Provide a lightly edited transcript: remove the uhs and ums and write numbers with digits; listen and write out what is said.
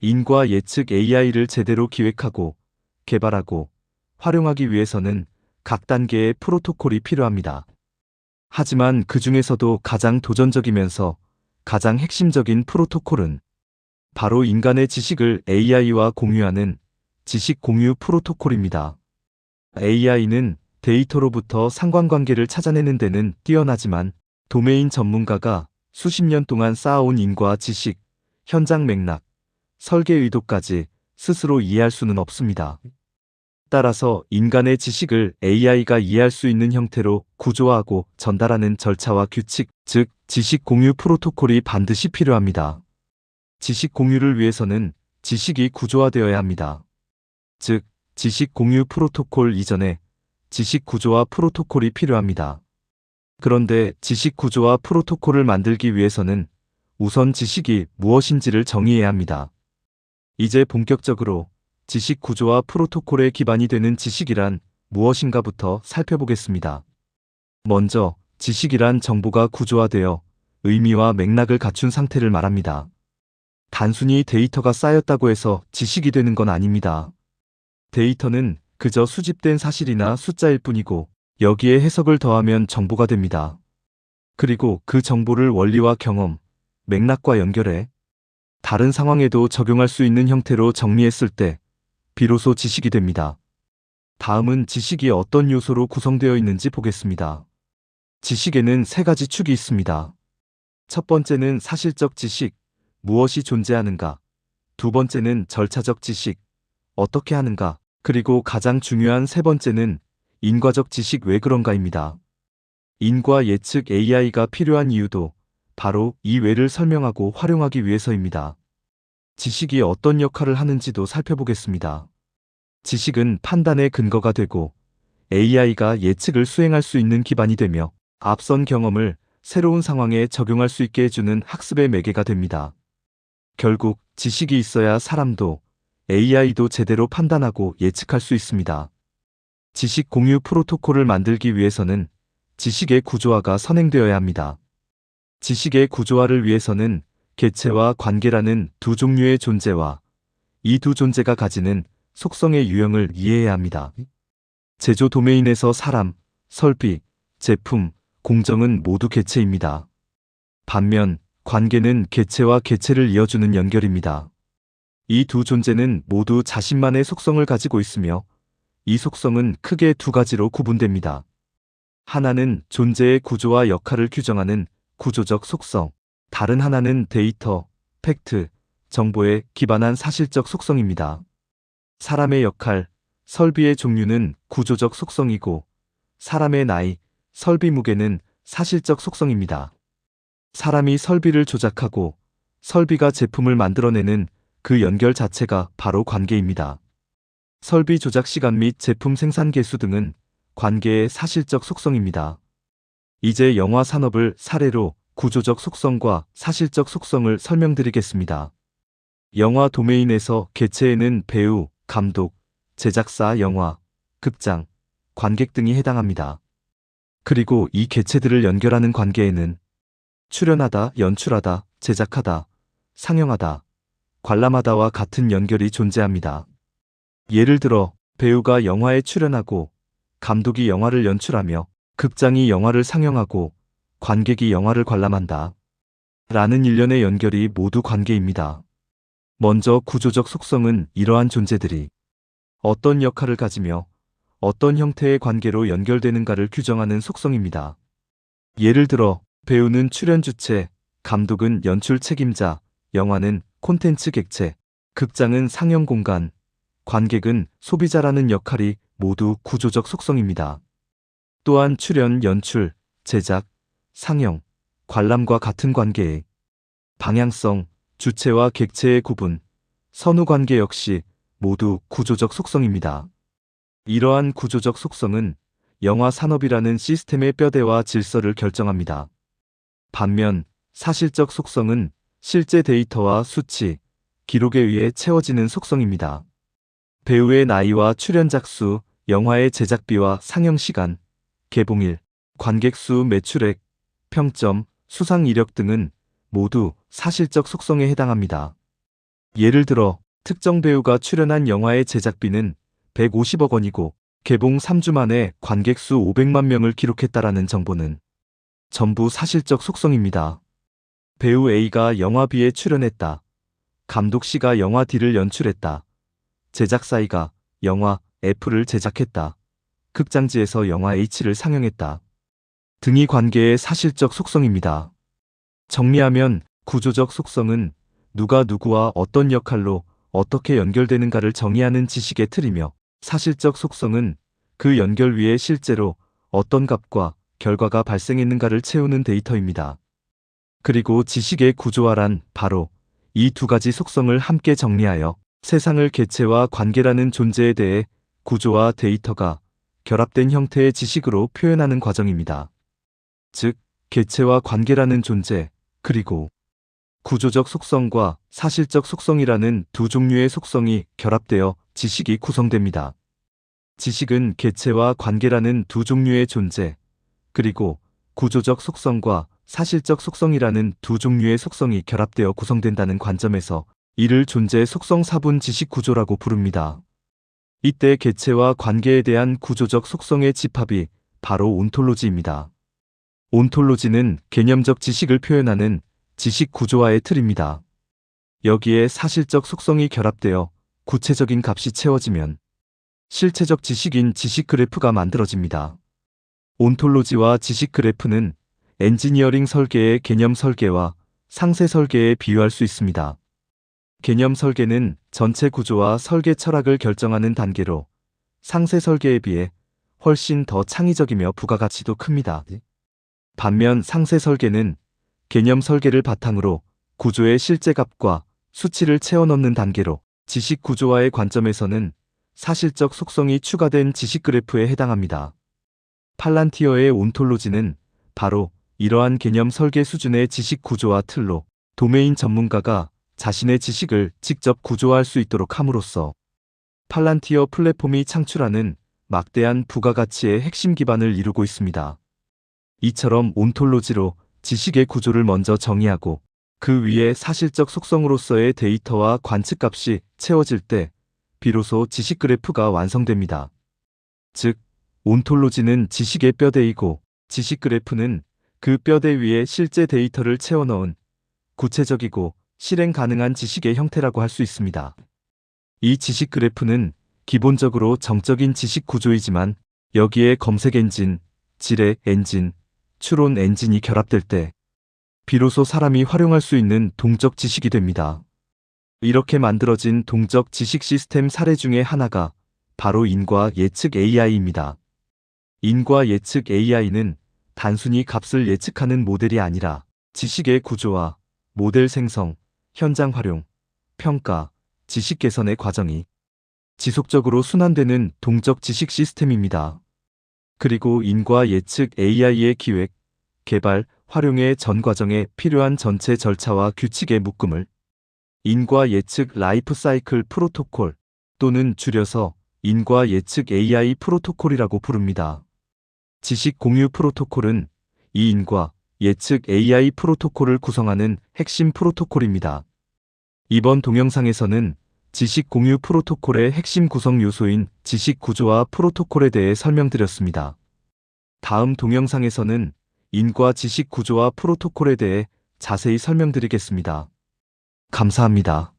인과 예측 AI를 제대로 기획하고 개발하고 활용하기 위해서는 각 단계의 프로토콜이 필요합니다. 하지만 그 중에서도 가장 도전적이면서 가장 핵심적인 프로토콜은 바로 인간의 지식을 AI와 공유하는 지식 공유 프로토콜입니다. AI는 데이터로부터 상관관계를 찾아내는 데는 뛰어나지만 도메인 전문가가 수십 년 동안 쌓아온 인과 지식, 현장 맥락, 설계 의도까지 스스로 이해할 수는 없습니다. 따라서 인간의 지식을 AI가 이해할 수 있는 형태로 구조화하고 전달하는 절차와 규칙, 즉 지식 공유 프로토콜이 반드시 필요합니다. 지식 공유를 위해서는 지식이 구조화되어야 합니다. 즉, 지식 공유 프로토콜 이전에 지식 구조화 프로토콜이 필요합니다. 그런데 지식 구조화 프로토콜을 만들기 위해서는 우선 지식이 무엇인지를 정의해야 합니다. 이제 본격적으로 지식 구조화 프로토콜의 기반이 되는 지식이란 무엇인가부터 살펴보겠습니다. 먼저, 지식이란 정보가 구조화되어 의미와 맥락을 갖춘 상태를 말합니다. 단순히 데이터가 쌓였다고 해서 지식이 되는 건 아닙니다. 데이터는 그저 수집된 사실이나 숫자일 뿐이고 여기에 해석을 더하면 정보가 됩니다. 그리고 그 정보를 원리와 경험, 맥락과 연결해 다른 상황에도 적용할 수 있는 형태로 정리했을 때 비로소 지식이 됩니다. 다음은 지식이 어떤 요소로 구성되어 있는지 보겠습니다. 지식에는 세 가지 축이 있습니다. 첫 번째는 사실적 지식, 무엇이 존재하는가. 두 번째는 절차적 지식, 어떻게 하는가. 그리고 가장 중요한 세 번째는 인과적 지식 왜 그런가입니다. 인과 예측 AI가 필요한 이유도 바로 이 왜를 설명하고 활용하기 위해서입니다. 지식이 어떤 역할을 하는지도 살펴보겠습니다. 지식은 판단의 근거가 되고 AI가 예측을 수행할 수 있는 기반이 되며 앞선 경험을 새로운 상황에 적용할 수 있게 해주는 학습의 매개가 됩니다. 결국 지식이 있어야 사람도 AI도 제대로 판단하고 예측할 수 있습니다. 지식 공유 프로토콜을 만들기 위해서는 지식의 구조화가 선행되어야 합니다. 지식의 구조화를 위해서는 개체와 관계라는 두 종류의 존재와 이 두 존재가 가지는 속성의 유형을 이해해야 합니다. 제조 도메인에서 사람, 설비, 제품, 공정은 모두 개체입니다. 반면 관계는 개체와 개체를 이어주는 연결입니다. 이 두 존재는 모두 자신만의 속성을 가지고 있으며 이 속성은 크게 두 가지로 구분됩니다. 하나는 존재의 구조와 역할을 규정하는 구조적 속성, 다른 하나는 데이터, 팩트, 정보에 기반한 사실적 속성입니다. 사람의 역할, 설비의 종류는 구조적 속성이고 사람의 나이, 설비 무게는 사실적 속성입니다. 사람이 설비를 조작하고 설비가 제품을 만들어내는 그 연결 자체가 바로 관계입니다. 설비 조작 시간 및 제품 생산 개수 등은 관계의 사실적 속성입니다. 이제 영화 산업을 사례로 구조적 속성과 사실적 속성을 설명드리겠습니다. 영화 도메인에서 개체에는 배우, 감독, 제작사, 영화, 극장, 관객 등이 해당합니다. 그리고 이 개체들을 연결하는 관계에는 출연하다, 연출하다, 제작하다, 상영하다, 관람하다와 같은 연결이 존재합니다. 예를 들어 배우가 영화에 출연하고 감독이 영화를 연출하며 극장이 영화를 상영하고 관객이 영화를 관람한다. 라는 일련의 연결이 모두 관계입니다. 먼저 구조적 속성은 이러한 존재들이 어떤 역할을 가지며 어떤 형태의 관계로 연결되는가를 규정하는 속성입니다. 예를 들어 배우는 출연 주체, 감독은 연출 책임자, 영화는 콘텐츠 객체, 극장은 상영 공간, 관객은 소비자라는 역할이 모두 구조적 속성입니다. 또한 출연, 연출, 제작, 상영, 관람과 같은 관계의 방향성, 주체와 객체의 구분, 선후관계 역시 모두 구조적 속성입니다. 이러한 구조적 속성은 영화 산업이라는 시스템의 뼈대와 질서를 결정합니다. 반면 사실적 속성은 실제 데이터와 수치, 기록에 의해 채워지는 속성입니다. 배우의 나이와 출연작 수, 영화의 제작비와 상영시간, 개봉일, 관객수, 매출액, 평점, 수상 이력 등은 모두 사실적 속성에 해당합니다. 예를 들어 특정 배우가 출연한 영화의 제작비는 150억 원이고 개봉 3주 만에 관객 수 500만 명을 기록했다라는 정보는 전부 사실적 속성입니다. 배우 A가 영화 B에 출연했다. 감독 C가 영화 D를 연출했다. 제작사 E가 영화 F를 제작했다. 극장지에서 영화 H를 상영했다. 등이 관계의 사실적 속성입니다. 정리하면 구조적 속성은 누가 누구와 어떤 역할로 어떻게 연결되는가를 정의하는 지식의 틀이며, 사실적 속성은 그 연결 위에 실제로 어떤 값과 결과가 발생했는가를 채우는 데이터입니다. 그리고 지식의 구조화란 바로 이 두 가지 속성을 함께 정리하여 세상을 개체와 관계라는 존재에 대해 구조와 데이터가 결합된 형태의 지식으로 표현하는 과정입니다. 즉, 개체와 관계라는 존재, 그리고 구조적 속성과 사실적 속성이라는 두 종류의 속성이 결합되어 지식이 구성됩니다. 지식은 개체와 관계라는 두 종류의 존재, 그리고 구조적 속성과 사실적 속성이라는 두 종류의 속성이 결합되어 구성된다는 관점에서 이를 존재 속성 사분 지식 구조라고 부릅니다. 이때 개체와 관계에 대한 구조적 속성의 집합이 바로 온톨로지입니다. 온톨로지는 개념적 지식을 표현하는 지식 구조화의 틀입니다. 여기에 사실적 속성이 결합되어 구체적인 값이 채워지면 실체적 지식인 지식 그래프가 만들어집니다. 온톨로지와 지식 그래프는 엔지니어링 설계의 개념 설계와 상세 설계에 비유할 수 있습니다. 개념 설계는 전체 구조와 설계 철학을 결정하는 단계로 상세 설계에 비해 훨씬 더 창의적이며 부가가치도 큽니다. 반면 상세 설계는 개념 설계를 바탕으로 구조의 실제 값과 수치를 채워 넣는 단계로 지식 구조화의 관점에서는 사실적 속성이 추가된 지식 그래프에 해당합니다. 팔란티어의 온톨로지는 바로 이러한 개념 설계 수준의 지식 구조화 틀로 도메인 전문가가 자신의 지식을 직접 구조화할 수 있도록 함으로써 팔란티어 플랫폼이 창출하는 막대한 부가가치의 핵심 기반을 이루고 있습니다. 이처럼 온톨로지로 지식의 구조를 먼저 정의하고 그 위에 사실적 속성으로서의 데이터와 관측값이 채워질 때 비로소 지식 그래프가 완성됩니다. 즉, 온톨로지는 지식의 뼈대이고 지식 그래프는 그 뼈대 위에 실제 데이터를 채워넣은 구체적이고 실행 가능한 지식의 형태라고 할 수 있습니다. 이 지식 그래프는 기본적으로 정적인 지식 구조이지만 여기에 검색 엔진, 지뢰 엔진, 추론 엔진이 결합될 때 비로소 사람이 활용할 수 있는 동적 지식이 됩니다. 이렇게 만들어진 동적 지식 시스템 사례 중에 하나가 바로 인과 예측 AI입니다. 인과 예측 AI는 단순히 값을 예측하는 모델이 아니라 지식의 구조와 모델 생성, 현장 활용, 평가, 지식 개선의 과정이 지속적으로 순환되는 동적 지식 시스템입니다. 그리고 인과 예측 AI의 기획, 개발, 활용의 전 과정에 필요한 전체 절차와 규칙의 묶음을 인과 예측 라이프 사이클 프로토콜 또는 줄여서 인과 예측 AI 프로토콜이라고 부릅니다. 지식 공유 프로토콜은 이 인과 예측 AI 프로토콜을 구성하는 핵심 프로토콜입니다. 이번 동영상에서는 지식 공유 프로토콜의 핵심 구성 요소인 지식 구조화 프로토콜에 대해 설명드렸습니다. 다음 동영상에서는 인과 지식 구조화 프로토콜에 대해 자세히 설명드리겠습니다. 감사합니다.